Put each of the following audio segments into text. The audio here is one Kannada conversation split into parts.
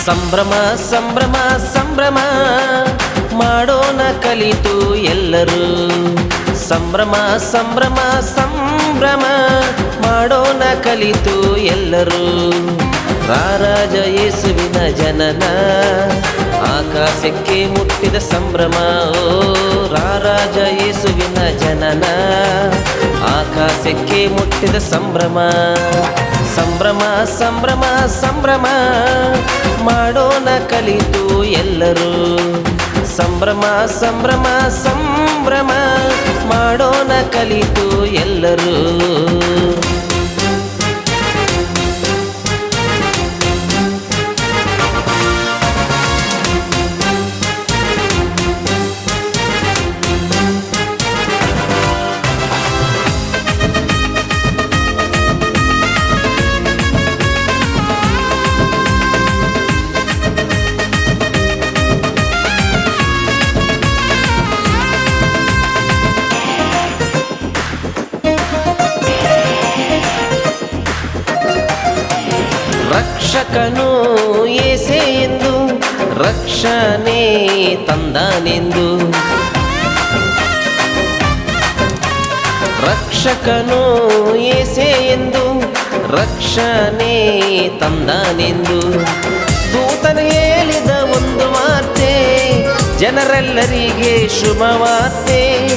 ಸಂಭ್ರಮ ಸಂಭ್ರಮ ಸಂಭ್ರಮ ಮಾಡೋಣ ಕಲಿತು ಎಲ್ಲರೂ. ಸಂಭ್ರಮ ಸಂಭ್ರಮ ಸಂಭ್ರಮ ಮಾಡೋಣ ಕಲಿತು ಎಲ್ಲರೂ. ರಾರಾಜ ಯೇಸುವಿನ ಜನನ ಆಕಾಶಕ್ಕೆ ಮುಟ್ಟಿದ ಸಂಭ್ರಮ. ಓ ರಾರಾಜ ಯೇಸುವಿನ ಜನನ ಆಕಾಶಕ್ಕೆ ಮುಟ್ಟಿದ ಸಂಭ್ರಮ. ಸಂಭ್ರಮ ಸಂಭ್ರಮ ಸಂಭ್ರಮ ಮಾಡೋಣ ಕಲಿತು ಎಲ್ಲರೂ. ಸಂಭ್ರಮ ಸಂಭ್ರಮ ಸಂಭ್ರಮ ಮಾಡೋಣ ಕಲಿತು ಎಲ್ಲರೂ. ರಕ್ಷಕನು ಯೇಸೇ ಎಂದು ರಕ್ಷಣೆ ತಂದನೆಂದು. ರಕ್ಷಕನು ಯೇಸೇ ಎಂದು ರಕ್ಷಣೆ ತಂದನೆಂದು. ದೂತನು ಹೇಳಿದ ಒಂದು ವಾರ್ತೆ ಜನರೆಲ್ಲರಿಗೆ ಶುಭವಾರ್ತೆ.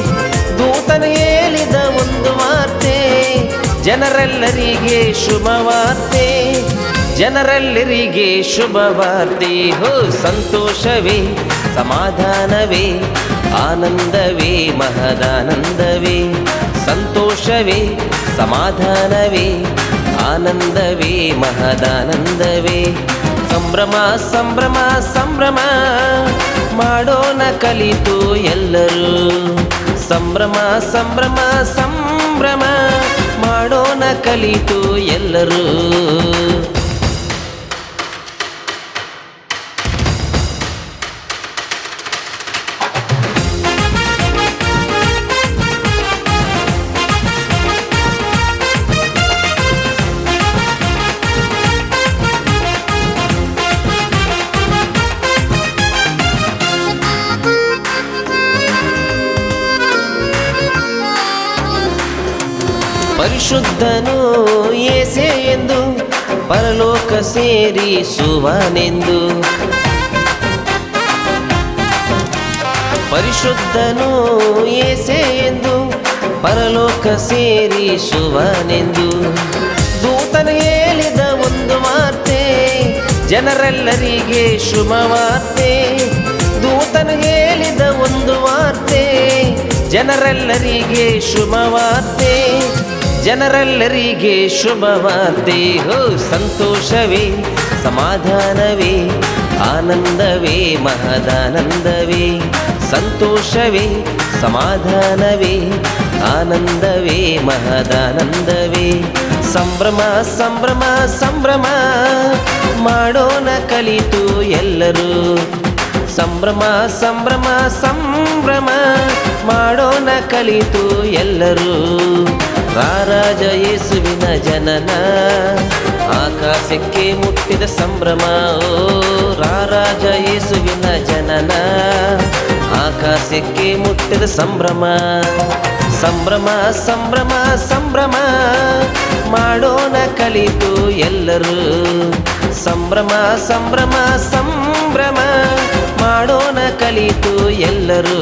ದೂತನು ಹೇಳಿದ ಒಂದು ವಾರ್ತೆ ಜನರೆಲ್ಲರಿಗೆ ಶುಭವಾರ್ತೆ. ಜನರೆಲ್ಲರಿಗೆ ಶುಭವಾರ್ತೆ. ಹೋ ಸಂತೋಷವೇ ಸಮಾಧಾನವೇ ಆನಂದವೇ ಮಹದಾನಂದವೇ. ಸಂತೋಷವೇ ಸಮಾಧಾನವೇ ಆನಂದವೇ ಮಹದಾನಂದವೇ. ಸಂಭ್ರಮ ಸಂಭ್ರಮ ಸಂಭ್ರಮ ಮಾಡೋಣ ಕಲಿತು ಎಲ್ಲರೂ. ಸಂಭ್ರಮ ಸಂಭ್ರಮ ಸಂಭ್ರಮ ಮಾಡೋಣ ಕಲಿತು ಎಲ್ಲರೂ. ಪರಿಶುದ್ಧನು ಯೇಸೇ ಎಂದು ಪರಲೋಕ ಸೇರಿಸುವನೆಂದು. ಪರಿಶುದ್ಧನು ಯೇಸೇ ಎಂದು ಪರಲೋಕ ಸೇರಿಸುವನೆಂದು. ದೂತನು ಹೇಳಿದ ಒಂದು ವಾರ್ತೆ ಜನರೆಲ್ಲರಿಗೆ ಶುಭವಾರ್ತೆ. ದೂತನು ಹೇಳಿದ ಒಂದು ವಾರ್ತೆ ಜನರೆಲ್ಲರಿಗೆ ಶುಭವಾರ್ತೆ. ಜನರೆಲ್ಲರಿಗೆ ಶುಭವಾರ್ತೆ. ಹೋ ಸಂತೋಷವೇ ಸಮಾಧಾನವೇ ಆನಂದವೇ ಮಹದಾನಂದವೇ. ಸಂತೋಷವೇ ಸಮಾಧಾನವೇ ಆನಂದವೇ ಮಹದಾನಂದವೇ. ಸಂಭ್ರಮ ಸಂಭ್ರಮ ಸಂಭ್ರಮ ಮಾಡೋಣ ಕಲಿತು ಎಲ್ಲರೂ. ಸಂಭ್ರಮ ಸಂಭ್ರಮ ಸಂಭ್ರಮ ಮಾಡೋಣ ಕಲಿತು ಎಲ್ಲರೂ. ರಾರಾಜ ಯೇಸುವಿನ ಜನನ ಆಕಾಶಕ್ಕೆ ಮುಟ್ಟಿದ ಸಂಭ್ರಮ. ಓ ರಾರಾಜ ಯೇಸುವಿನ ಜನನ ಆಕಾಶಕ್ಕೆ ಮುಟ್ಟಿದ ಸಂಭ್ರಮ. ಸಂಭ್ರಮ ಸಂಭ್ರಮ ಸಂಭ್ರಮ ಮಾಡೋಣ ಕಲಿತು ಎಲ್ಲರೂ. ಸಂಭ್ರಮ ಸಂಭ್ರಮ ಸಂಭ್ರಮ ಮಾಡೋಣ ಕಲಿತು ಎಲ್ಲರೂ.